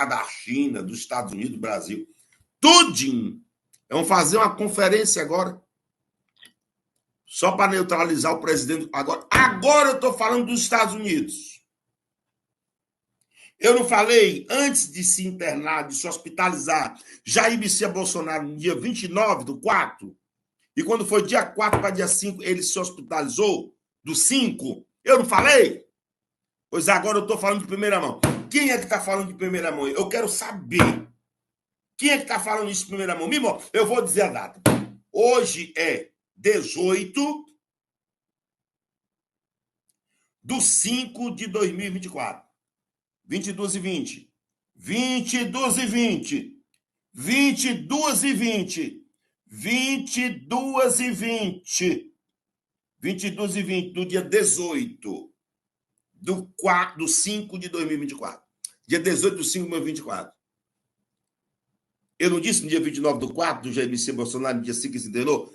da China, dos Estados Unidos, do Brasil. Tudinho. Vamos fazer uma conferência agora. Só para neutralizar o presidente. Agora eu estou falando dos Estados Unidos. Eu não falei, antes de se internar, de se hospitalizar, Jair Messias Bolsonaro, no dia 29/4, e quando foi dia 4 para dia 5, ele se hospitalizou, do 5, eu não falei? Pois agora eu estou falando de primeira mão. Quem é que está falando de primeira mão? Eu quero saber. Quem é que está falando isso de primeira mão? Mimo, eu vou dizer a data. Hoje é 18/5/2024. 22h20. 22h20. 22h20. 22h20. 22h20, do dia 18/5/2024. Dia 18/5/2024. Eu não disse no dia 29/4 do Jair Messias Bolsonaro, no dia 5 que se internou?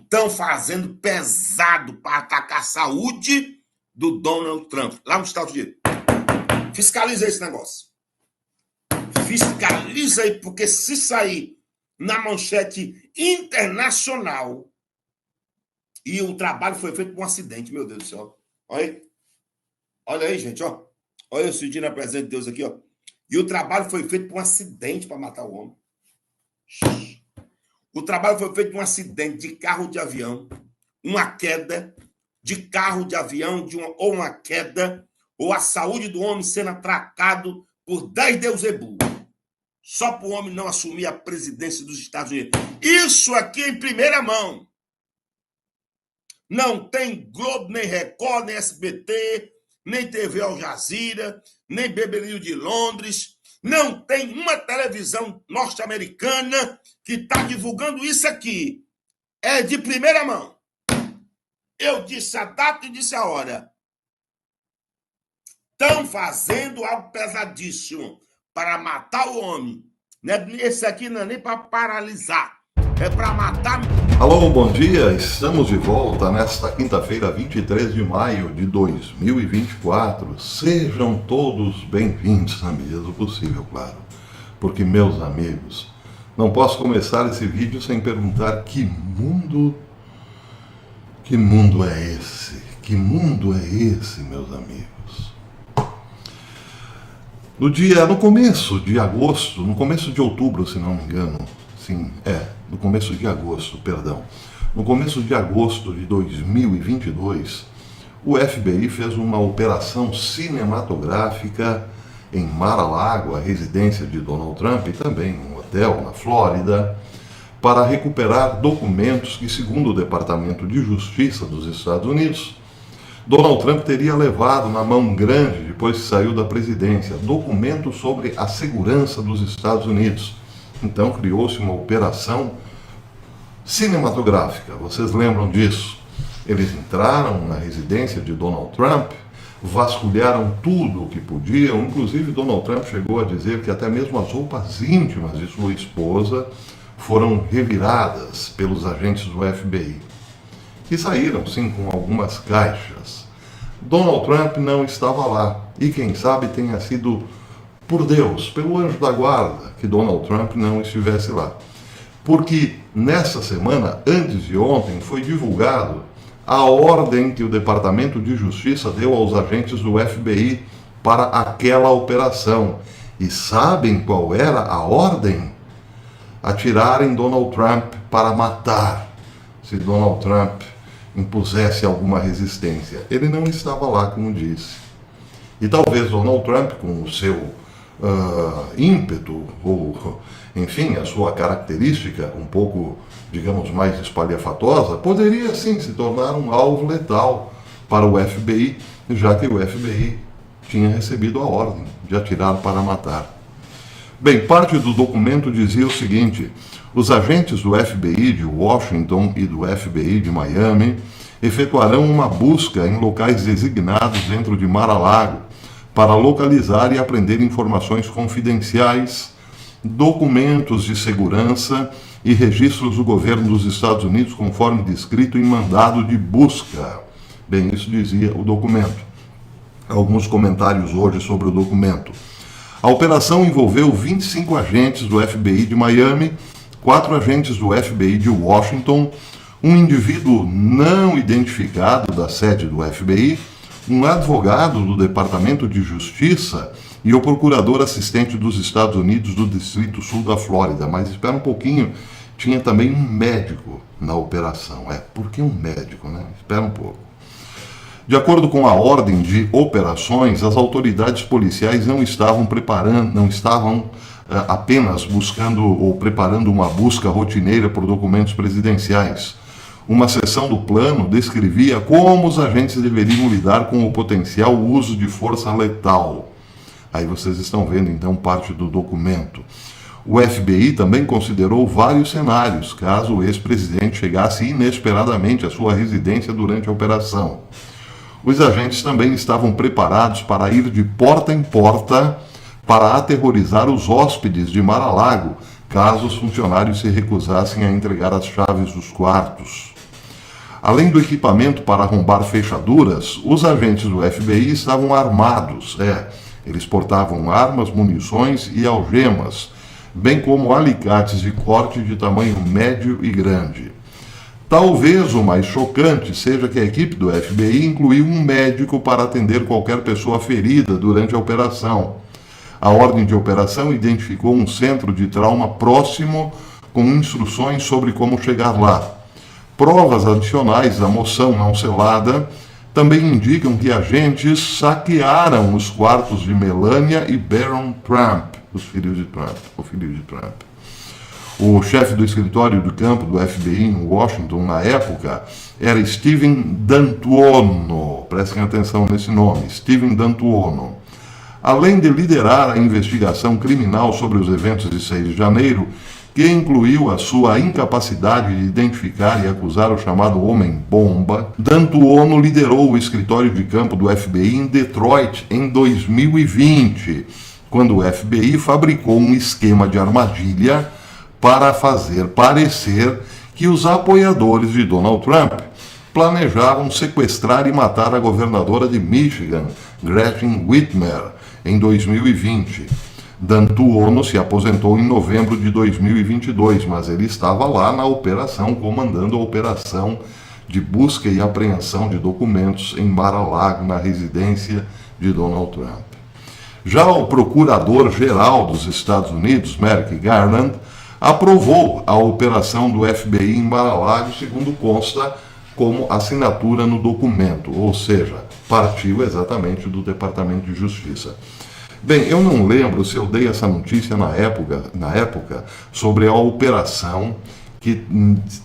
Estão fazendo pesado para atacar a saúde do Donald Trump, lá nos Estados Unidos. Fiscaliza esse negócio. Fiscaliza aí, porque se sair na manchete internacional, e o trabalho foi feito por um acidente, meu Deus do céu. Olha aí. Olha aí, gente, ó. Olha eu sentindo a presença de Deus aqui, ó. E o trabalho foi feito por um acidente para matar o homem. O trabalho foi feito por um acidente de carro de avião, uma queda de carro de avião, ou uma queda, ou a saúde do homem sendo atracado por 10 Beuzebu. Só para o homem não assumir a presidência dos Estados Unidos. Isso aqui em primeira mão. Não tem Globo, nem Record, nem SBT, nem TV Al Jazeera, nem BBC de Londres. Não tem uma televisão norte-americana que está divulgando isso aqui. É de primeira mão. Eu disse a data e disse a hora. Estão fazendo algo pesadíssimo para matar o homem. Esse aqui não é nem para paralisar. É para matar. Alô, bom dia. Estamos de volta nesta quinta-feira, 23 de maio de 2024. Sejam todos bem-vindos na medida do possível, claro. Porque, meus amigos, não posso começar esse vídeo sem perguntar que mundo é esse? Que mundo é esse, meus amigos? No começo de agosto, no começo de outubro, se não me engano, no começo de agosto de 2022, o FBI fez uma operação cinematográfica em Mar-a-Lago, a residência de Donald Trump, e também um hotel na Flórida, para recuperar documentos que, segundo o Departamento de Justiça dos Estados Unidos, Donald Trump teria levado na mão grande depois que saiu da presidência, documentos sobre a segurança dos Estados Unidos. Então criou-se uma operação cinematográfica, vocês lembram disso? Eles entraram na residência de Donald Trump, vasculharam tudo o que podiam, inclusive Donald Trump chegou a dizer que até mesmo as roupas íntimas de sua esposa foram reviradas pelos agentes do FBI. E saíram, sim, com algumas caixas. Donald Trump não estava lá, e quem sabe tenha sido por Deus, pelo anjo da guarda, que Donald Trump não estivesse lá. Porque nessa semana, antes de ontem, foi divulgado a ordem que o Departamento de Justiça deu aos agentes do FBI para aquela operação. E sabem qual era a ordem? Atirarem Donald Trump para matar, se Donald Trump impusesse alguma resistência. Ele não estava lá, como disse. E talvez Donald Trump, com o seu ímpeto, ou enfim, a sua característica um pouco, digamos, mais espalhafatosa, poderia sim se tornar um alvo letal para o FBI, já que o FBI tinha recebido a ordem de atirar para matar. Bem, parte do documento dizia o seguinte: os agentes do FBI de Washington e do FBI de Miami efetuarão uma busca em locais designados dentro de Mar-a-Lago para localizar e apreender informações confidenciais, documentos de segurança e registros do governo dos Estados Unidos conforme descrito em mandado de busca. Bem, isso dizia o documento. Alguns comentários hoje sobre o documento. A operação envolveu 25 agentes do FBI de Miami, 4 agentes do FBI de Washington, um indivíduo não identificado da sede do FBI, um advogado do Departamento de Justiça e o procurador assistente dos Estados Unidos do Distrito Sul da Flórida. Mas espera um pouquinho, tinha também um médico na operação. Por que um médico, né? Espera um pouco. De acordo com a ordem de operações, as autoridades policiais não estavam apenas buscando ou preparando uma busca rotineira por documentos presidenciais. Uma seção do plano descrevia como os agentes deveriam lidar com o potencial uso de força letal. Aí vocês estão vendo então parte do documento. O FBI também considerou vários cenários, caso o ex-presidente chegasse inesperadamente à sua residência durante a operação. Os agentes também estavam preparados para ir de porta em porta para aterrorizar os hóspedes de Mar-a-Lago, caso os funcionários se recusassem a entregar as chaves dos quartos. Além do equipamento para arrombar fechaduras, os agentes do FBI estavam armados. Eles portavam armas, munições e algemas, bem como alicates de corte de tamanho médio e grande. Talvez o mais chocante seja que a equipe do FBI incluiu um médico para atender qualquer pessoa ferida durante a operação. A ordem de operação identificou um centro de trauma próximo com instruções sobre como chegar lá. Provas adicionais da moção não selada também indicam que agentes saquearam os quartos de Melania e Barron Trump, o filho de Trump. O chefe do escritório do campo do FBI em Washington, na época, era Steven D'Antuono. Prestem atenção nesse nome, Steven D'Antuono. Além de liderar a investigação criminal sobre os eventos de 6 de janeiro, que incluiu a sua incapacidade de identificar e acusar o chamado Homem-Bomba, D'Antuono liderou o escritório de campo do FBI em Detroit em 2020, quando o FBI fabricou um esquema de armadilha para fazer parecer que os apoiadores de Donald Trump planejavam sequestrar e matar a governadora de Michigan, Gretchen Whitmer, em 2020. D'Antuono se aposentou em novembro de 2022, mas ele estava lá na operação, comandando a operação de busca e apreensão de documentos em Mar-a-Lago, na residência de Donald Trump. Já o procurador-geral dos Estados Unidos, Merrick Garland, aprovou a operação do FBI em Mar-a-Lago, segundo consta como assinatura no documento, ou seja, partiu exatamente do Departamento de Justiça. Bem, eu não lembro se eu dei essa notícia na época sobre a operação que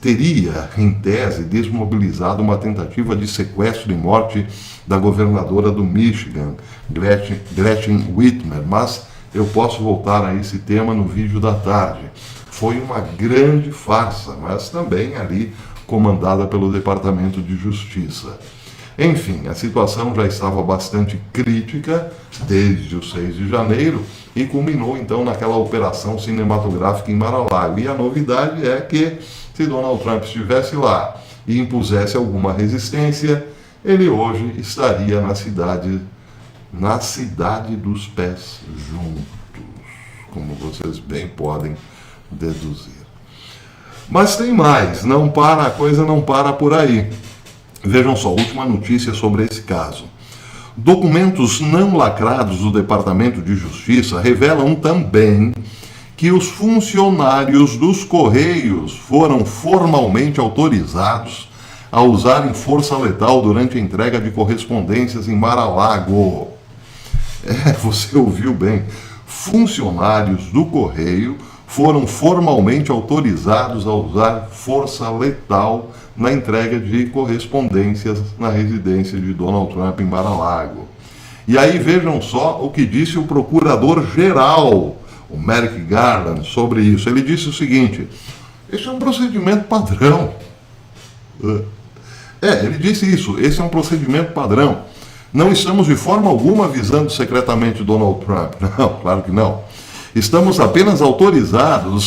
teria, em tese, desmobilizado uma tentativa de sequestro e morte da governadora do Michigan, Gretchen Whitmer, mas eu posso voltar a esse tema no vídeo da tarde. Foi uma grande farsa, mas também ali comandada pelo Departamento de Justiça. Enfim, a situação já estava bastante crítica desde o 6 de janeiro e culminou então naquela operação cinematográfica em Mar-a-Lago. E a novidade é que se Donald Trump estivesse lá e impusesse alguma resistência, ele hoje estaria na cidade dos pés juntos, como vocês bem podem deduzir. Mas tem mais, a coisa não para por aí. Vejam só, última notícia sobre esse caso. Documentos não lacrados do Departamento de Justiça revelam também que os funcionários dos Correios foram formalmente autorizados a usarem força letal durante a entrega de correspondências em Mar-a-Lago. Você ouviu bem. Funcionários do Correio foram formalmente autorizados a usar força letal na entrega de correspondências na residência de Donald Trump em Mar-a-Lago. E aí vejam só o que disse o procurador-geral, o Merrick Garland, sobre isso. Ele disse o seguinte: esse é um procedimento padrão. Ele disse isso, esse é um procedimento padrão. Não estamos de forma alguma avisando secretamente Donald Trump. Não, claro que não. Estamos apenas autorizando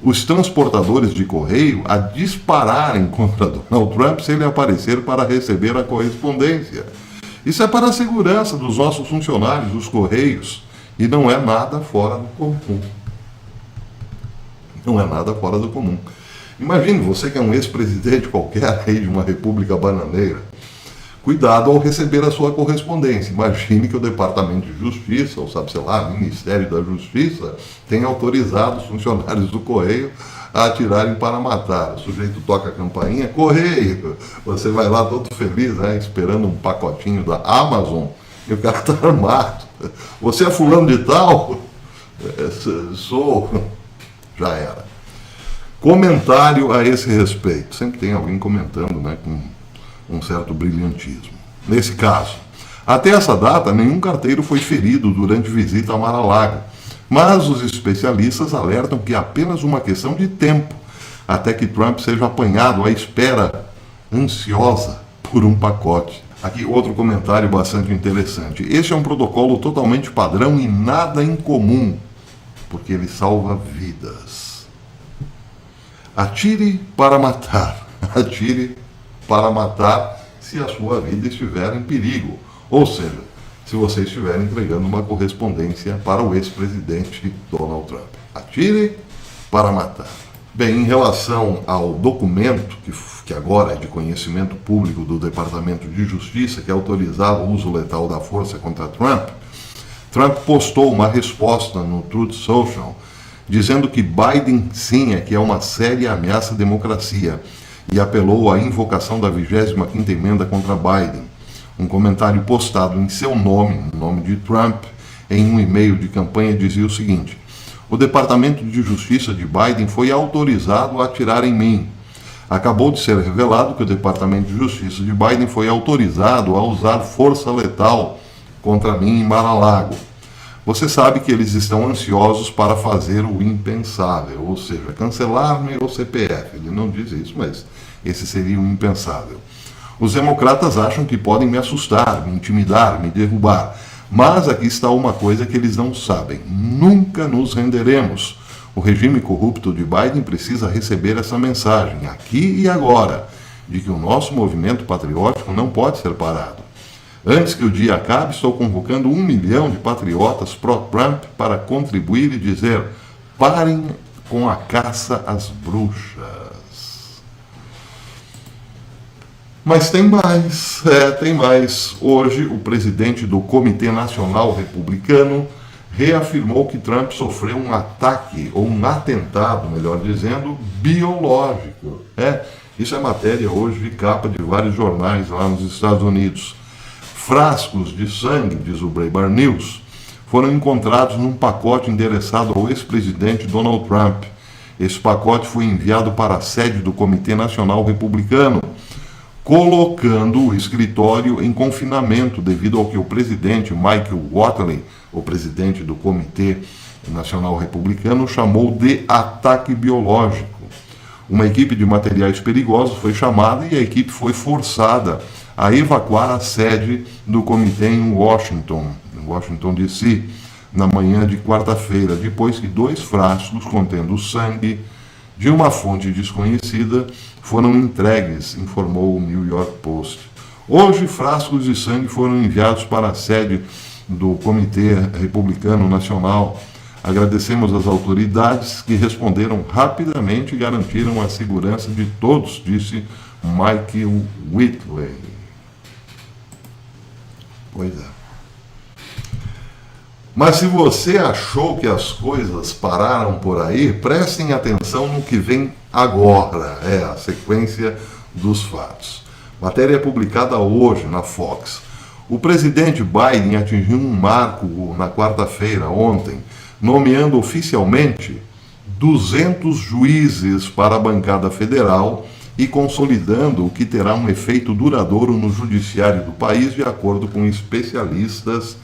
os transportadores de correio a dispararem contra Donald Trump se ele aparecer para receber a correspondência. Isso é para a segurança dos nossos funcionários, dos Correios, e não é nada fora do comum. Não é nada fora do comum. Imagine você que é um ex-presidente qualquer aí de uma república bananeira. Cuidado ao receber a sua correspondência. Imagine que o Departamento de Justiça, ou sabe, sei lá, Ministério da Justiça, tenha autorizado os funcionários do Correio a atirarem para matar. O sujeito toca a campainha, Correio, você vai lá todo feliz, né, esperando um pacotinho da Amazon, e o cara está armado. Você é fulano de tal? Sou. Já era. Comentário a esse respeito. Sempre tem alguém comentando, né, com um certo brilhantismo. Nesse caso, até essa data, nenhum carteiro foi ferido durante visita a Mar-a-Lago, mas os especialistas alertam que é apenas uma questão de tempo até que Trump seja apanhado à espera ansiosa por um pacote. Aqui outro comentário bastante interessante. Este é um protocolo totalmente padrão e nada incomum, porque ele salva vidas. Atire para matar. Atire para matar se a sua vida estiver em perigo. Ou seja, se você estiver entregando uma correspondência para o ex-presidente Donald Trump. Atire para matar. Bem, em relação ao documento, que agora é de conhecimento público do Departamento de Justiça, que autorizava o uso letal da força contra Trump, Trump postou uma resposta no Truth Social, dizendo que Biden sim é que é uma séria ameaça à democracia e apelou à invocação da 25ª emenda contra Biden. Um comentário postado em seu nome, no nome de Trump, em um e-mail de campanha dizia o seguinte: o Departamento de Justiça de Biden foi autorizado a atirar em mim. Acabou de ser revelado que o Departamento de Justiça de Biden foi autorizado a usar força letal contra mim em Mar-a-Lago. Você sabe que eles estão ansiosos para fazer o impensável, ou seja, cancelar meu CPF. Ele não diz isso, mas esse seria o impensável. Os democratas acham que podem me assustar, me intimidar, me derrubar. Mas aqui está uma coisa que eles não sabem. Nunca nos renderemos. O regime corrupto de Biden precisa receber essa mensagem, aqui e agora, de que o nosso movimento patriótico não pode ser parado. Antes que o dia acabe, estou convocando 1 milhão de patriotas pró-Trump para contribuir e dizer: parem com a caça às bruxas. Mas tem mais, tem mais. Hoje, o presidente do Comitê Nacional Republicano reafirmou que Trump sofreu um ataque, ou um atentado, melhor dizendo, biológico. Isso é matéria hoje de capa de vários jornais lá nos Estados Unidos. Frascos de sangue, diz o Breitbart News, foram encontrados num pacote endereçado ao ex-presidente Donald Trump. Esse pacote foi enviado para a sede do Comitê Nacional Republicano, colocando o escritório em confinamento devido ao que o presidente Michael Whatley, o presidente do Comitê Nacional Republicano, chamou de ataque biológico. Uma equipe de materiais perigosos foi chamada e a equipe foi forçada a evacuar a sede do comitê em Washington D.C., na manhã de quarta-feira, depois que 2 frascos contendo sangue de uma fonte desconhecida foram entregues, informou o New York Post. Hoje, frascos de sangue foram enviados para a sede do Comitê Republicano Nacional. Agradecemos às autoridades que responderam rapidamente e garantiram a segurança de todos, disse Michael Whitley. Pois é. Mas se você achou que as coisas pararam por aí, prestem atenção no que vem agora, a sequência dos fatos. Matéria publicada hoje na Fox. O presidente Biden atingiu um marco na quarta-feira, ontem, nomeando oficialmente 200 juízes para a bancada federal e consolidando o que terá um efeito duradouro no judiciário do país, de acordo com especialistas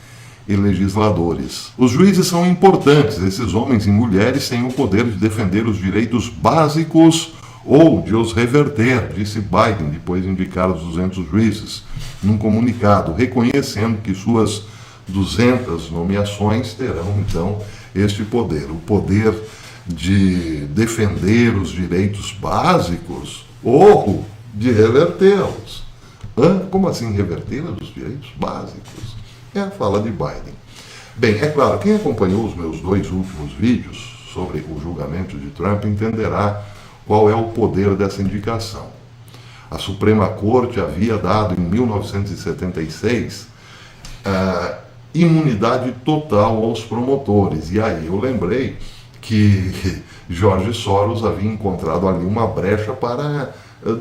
e legisladores. Os juízes são importantes. Esses homens e mulheres têm o poder de defender os direitos básicos ou de os reverter, disse Biden, depois de indicar os 200 juízes, num comunicado, reconhecendo que suas 200 nomeações terão, então, este poder, o poder de defender os direitos básicos ou de revertê-los. Como assim reverter os direitos básicos? É a fala de Biden. Bem, é claro, quem acompanhou os meus 2 últimos vídeos sobre o julgamento de Trump entenderá qual é o poder dessa indicação. A Suprema Corte havia dado em 1976 imunidade total aos promotores. E aí eu lembrei que George Soros havia encontrado ali uma brecha para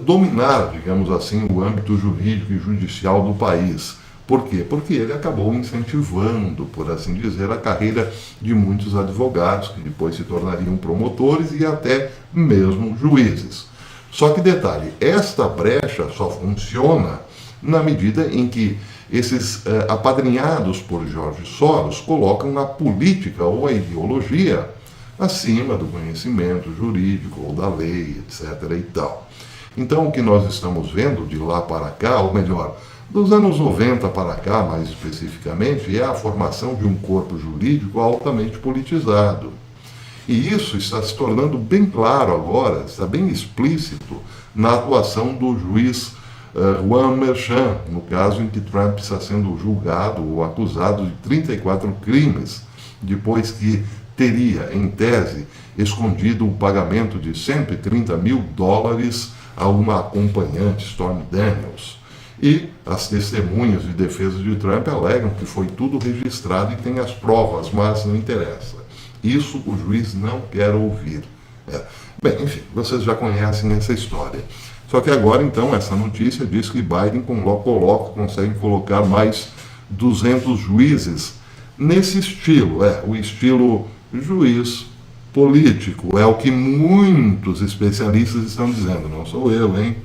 dominar, digamos assim, o âmbito jurídico e judicial do país. Por quê? Porque ele acabou incentivando, por assim dizer, a carreira de muitos advogados, que depois se tornariam promotores e até mesmo juízes. Só que detalhe, esta brecha só funciona na medida em que esses apadrinhados por George Soros colocam a política ou a ideologia acima do conhecimento jurídico ou da lei, etc. e tal. Então, o que nós estamos vendo de lá para cá, ou melhor, dos anos 90 para cá, mais especificamente, é a formação de um corpo jurídico altamente politizado. E isso está se tornando bem claro agora, está bem explícito na atuação do juiz Juan Merchan, no caso em que Trump está sendo julgado ou acusado de 34 crimes, depois que teria, em tese, escondido o pagamento de $130 mil a uma acompanhante, Stormy Daniels. E as testemunhas de defesa de Trump alegam que foi tudo registrado e tem as provas, mas não interessa. Isso o juiz não quer ouvir. Bem, enfim, vocês já conhecem essa história. Só que agora, então, essa notícia diz que Biden consegue colocar mais 200 juízes nesse estilo, o estilo juiz político. É o que muitos especialistas estão dizendo, não sou eu, hein?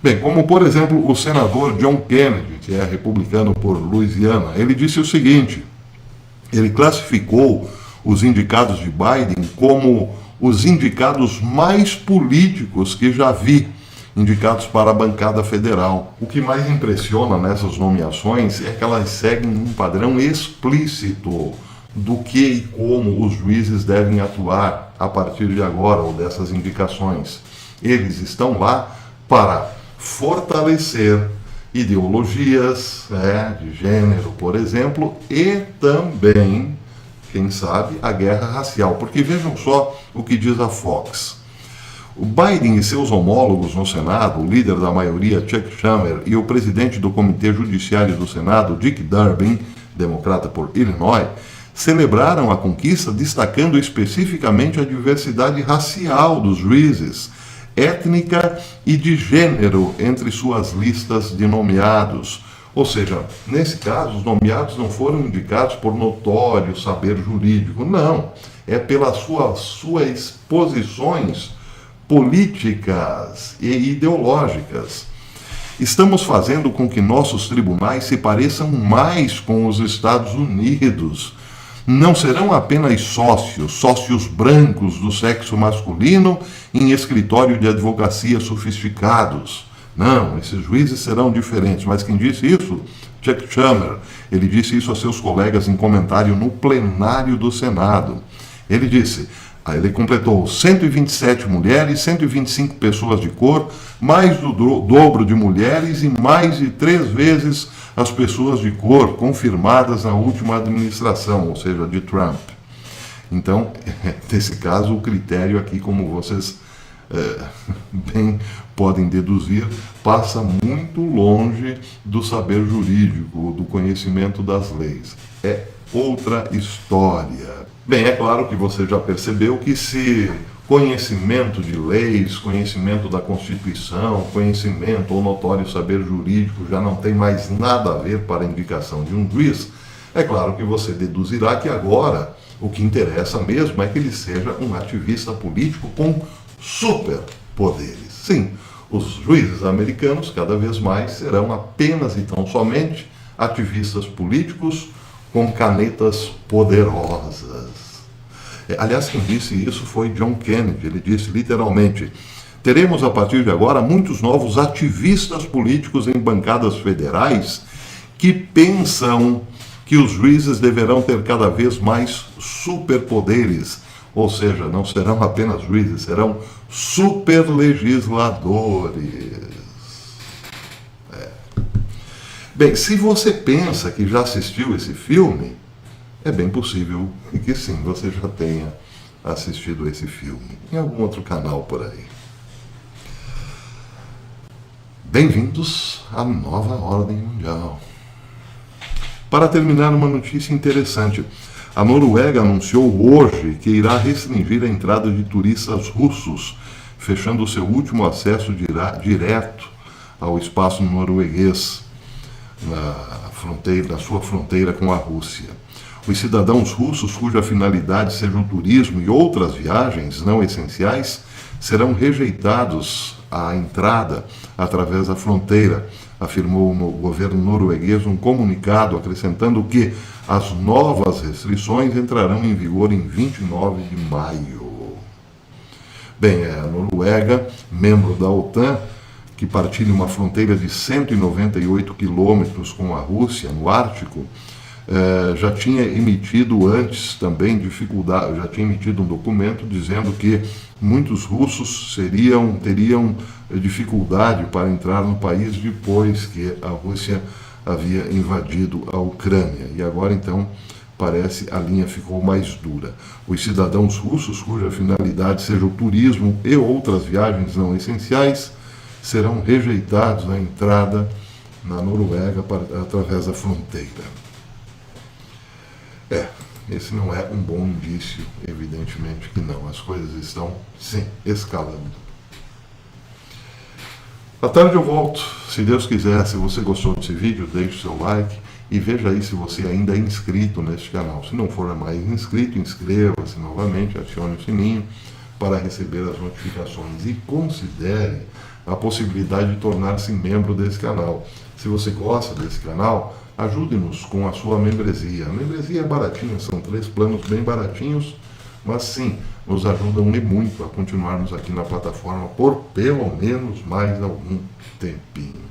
Bem, como por exemplo o senador John Kennedy, que é republicano por Louisiana, ele disse o seguinte: ele classificou os indicados de Biden como os indicados mais políticos que já vi, indicados para a bancada federal. O que mais impressiona nessas nomeações é que elas seguem um padrão explícito do que e como os juízes devem atuar a partir de agora, ou dessas indicações. Eles estão lá para fortalecer ideologias de gênero, por exemplo, e também, quem sabe, a guerra racial. Porque vejam só o que diz a Fox. O Biden e seus homólogos no Senado, o líder da maioria, Chuck Schumer, e o presidente do Comitê Judiciário do Senado, Dick Durbin, democrata por Illinois, celebraram a conquista destacando especificamente a diversidade racial dos juízes, étnica e de gênero entre suas listas de nomeados. Ou seja, nesse caso, os nomeados não foram indicados por notório saber jurídico, não. É pelas suas posições políticas e ideológicas. Estamos fazendo com que nossos tribunais se pareçam mais com os Estados Unidos. Não serão apenas sócios brancos do sexo masculino em escritório de advocacia sofisticados. Não, esses juízes serão diferentes. Mas quem disse isso? Chuck Schumer. Ele disse isso a seus colegas em comentário no plenário do Senado. Ele disse, ele completou 127 mulheres, 125 pessoas de cor, mais do dobro de mulheres e mais de 3 vezes as pessoas de cor confirmadas na última administração, ou seja, de Trump. Então, nesse caso, o critério aqui, como vocês bem podem deduzir, passa muito longe do saber jurídico, do conhecimento das leis. É outra história. Bem, é claro que você já percebeu que se conhecimento de leis, conhecimento da Constituição, conhecimento ou notório saber jurídico já não tem mais nada a ver para a indicação de um juiz, é claro que você deduzirá que agora o que interessa mesmo é que ele seja um ativista político com superpoderes. Sim, os juízes americanos cada vez mais serão apenas e tão somente ativistas políticos com canetas poderosas. Aliás, quem disse isso foi John Kennedy. Ele disse literalmente: teremos a partir de agora muitos novos ativistas políticos em bancadas federais que pensam que os juízes deverão ter cada vez mais superpoderes. Ou seja, não serão apenas juízes, serão superlegisladores. Bem, se você pensa que já assistiu esse filme, é bem possível que sim, você já tenha assistido esse filme em algum outro canal por aí. Bem-vindos à nova ordem mundial. Para terminar, uma notícia interessante. A Noruega anunciou hoje que irá restringir a entrada de turistas russos, fechando o seu último acesso direto ao espaço norueguês na sua fronteira com a Rússia. Os cidadãos russos cuja finalidade seja o turismo e outras viagens não essenciais serão rejeitados à entrada através da fronteira, afirmou o governo norueguês um comunicado, acrescentando que as novas restrições entrarão em vigor em 29 de maio. Bem, a Noruega, membro da OTAN, que partilha uma fronteira de 198 quilômetros com a Rússia, no Ártico, já tinha emitido antes também já tinha emitido um documento dizendo que muitos russos teriam dificuldade para entrar no país depois que a Rússia havia invadido a Ucrânia. E agora, então, parece a linha ficou mais dura. Os cidadãos russos cuja finalidade seja o turismo e outras viagens não essenciais serão rejeitados à entrada na Noruega através da fronteira. Esse não é um bom indício, evidentemente que não. As coisas estão, sim, escalando. À tarde eu volto, se Deus quiser. Se você gostou desse vídeo, deixe o seu like e veja aí se você ainda é inscrito neste canal. Se não for mais inscrito, inscreva-se novamente, acione o sininho para receber as notificações e considere a possibilidade de tornar-se membro desse canal. Se você gosta desse canal, ajude-nos com a sua membresia. A membresia é baratinha, são 3 planos bem baratinhos, mas sim, nos ajudam e muito a continuarmos aqui na plataforma por pelo menos mais algum tempinho.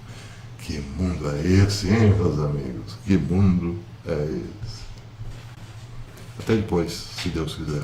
Que mundo é esse, hein, meus amigos? Que mundo é esse? Até depois, se Deus quiser.